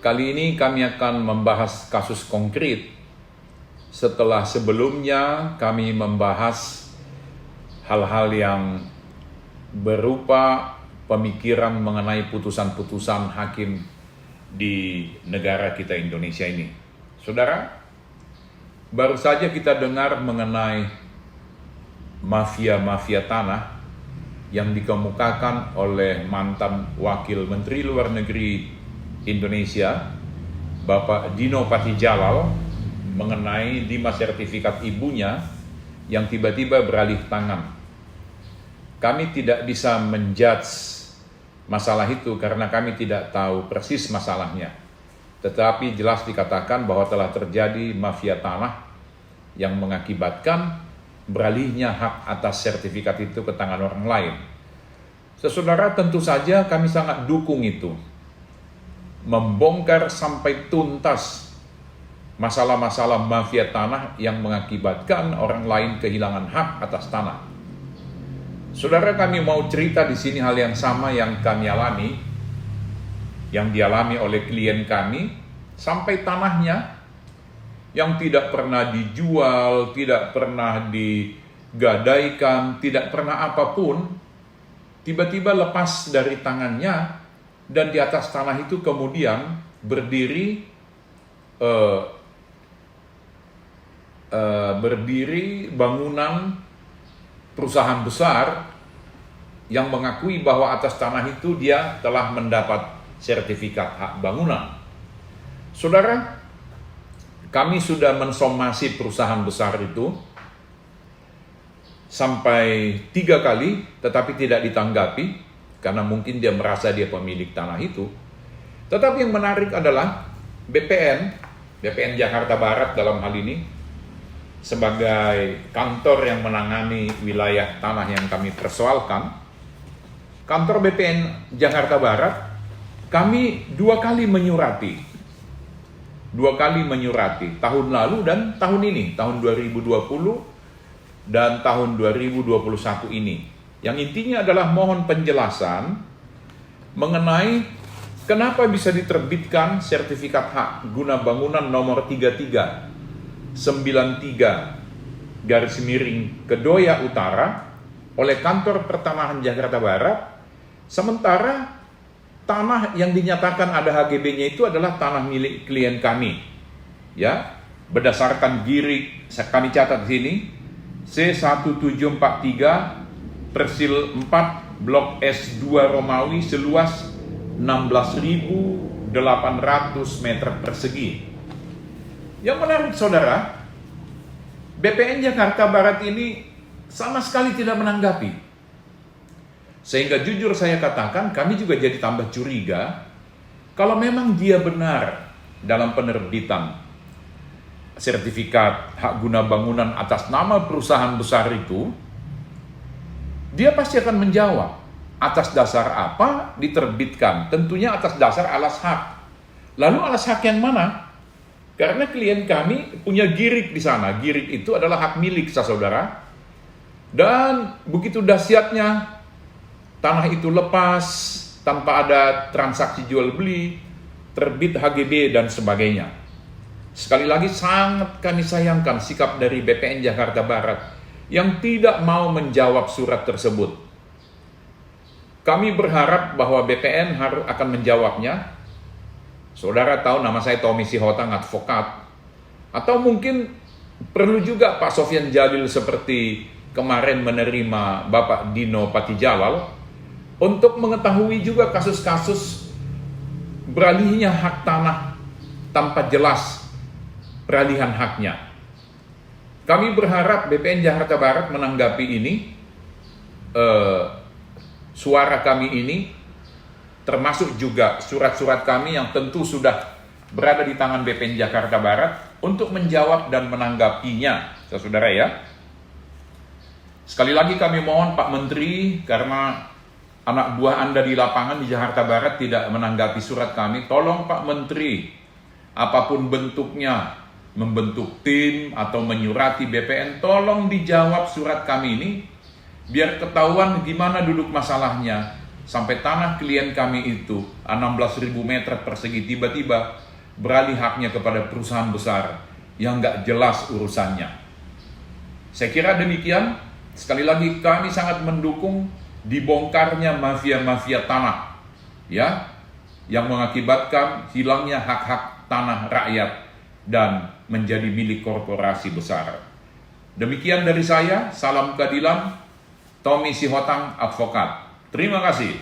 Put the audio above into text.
Kali ini kami akan membahas kasus konkret setelah sebelumnya kami membahas hal-hal yang berupa pemikiran mengenai putusan-putusan hakim di negara kita Indonesia ini. Saudara, baru saja kita dengar mengenai mafia-mafia tanah yang dikemukakan oleh mantan Wakil Menteri Luar Negeri Indonesia, Bapak Dino Patijalal, mengenai 5 sertifikat ibunya yang tiba-tiba beralih tangan. Kami tidak bisa menjudge masalah itu karena kami tidak tahu persis masalahnya. Tetapi jelas dikatakan bahwa telah terjadi mafia tanah yang mengakibatkan beralihnya hak atas sertifikat itu ke tangan orang lain. Saudara, tentu saja kami sangat dukung itu. Membongkar sampai tuntas masalah-masalah mafia tanah yang mengakibatkan orang lain kehilangan hak atas tanah. Saudara, kami mau cerita di sini hal yang sama yang kami alami, yang dialami oleh klien kami, sampai tanahnya yang tidak pernah dijual, tidak pernah digadaikan, tidak pernah apapun, tiba-tiba lepas dari tangannya, dan di atas tanah itu kemudian berdiri bangunan perusahaan besar yang mengakui bahwa atas tanah itu dia telah mendapat sertifikat hak bangunan. Saudara, kami sudah mensomasi perusahaan besar itu sampai 3 kali, tetapi tidak ditanggapi karena mungkin dia merasa dia pemilik tanah itu. Tetapi yang menarik adalah BPN Jakarta Barat dalam hal ini sebagai kantor yang menangani wilayah tanah yang kami persoalkan. Kantor BPN Jakarta Barat, kami 2 kali menyurati tahun lalu dan tahun ini, tahun 2020 dan tahun 2021 ini. Yang intinya adalah mohon penjelasan mengenai kenapa bisa diterbitkan sertifikat hak guna bangunan nomor 3393 Kedoya Utara oleh Kantor Pertanahan Jakarta Barat, sementara tanah yang dinyatakan ada HGB-nya itu adalah tanah milik klien kami. Ya, berdasarkan girik kami catat di sini C1743 Persil 4 Blok S2 Romawi seluas 16.800 meter persegi. Yang menarik, saudara, BPN Jakarta Barat ini sama sekali tidak menanggapi. Sehingga jujur saya katakan, kami juga jadi tambah curiga kalau memang dia benar dalam penerbitan sertifikat hak guna bangunan atas nama perusahaan besar itu, dia pasti akan menjawab atas dasar apa diterbitkan. Tentunya atas dasar alas hak. Lalu alas hak yang mana? Karena klien kami punya girik di sana. Girik itu adalah hak milik saudara. Dan begitu dahsyatnya tanah itu lepas tanpa ada transaksi jual beli, terbit HGB dan sebagainya. Sekali lagi sangat kami sayangkan sikap dari BPN Jakarta Barat yang tidak mau menjawab surat tersebut. Kami berharap bahwa BPN akan menjawabnya. Saudara tahu nama saya Tommy Sihotang, advokat. Atau mungkin perlu juga Pak Sofyan Jalil seperti kemarin menerima Bapak Dino Patijalal untuk mengetahui juga kasus-kasus beralihnya hak tanah tanpa jelas peralihan haknya. Kami berharap BPN Jakarta Barat menanggapi ini, suara kami ini, termasuk juga surat-surat kami yang tentu sudah berada di tangan BPN Jakarta Barat untuk menjawab dan menanggapinya, saudara ya. Sekali lagi kami mohon Pak Menteri, karena anak buah Anda di lapangan di Jakarta Barat tidak menanggapi surat kami, tolong Pak Menteri, apapun bentuknya, membentuk tim atau menyurati BPN, tolong dijawab surat kami ini, biar ketahuan gimana duduk masalahnya. sampai tanah klien kami itu 16.000 meter persegi tiba-tiba beralih haknya kepada perusahaan besar yang nggak jelas urusannya. Saya kira demikian. Sekali lagi kami sangat mendukung dibongkarnya mafia-mafia tanah, ya, yang mengakibatkan hilangnya hak-hak tanah rakyat dan menjadi milik korporasi besar. Demikian dari saya, salam keadilan, Tommy Sihotang, advokat. Terima kasih.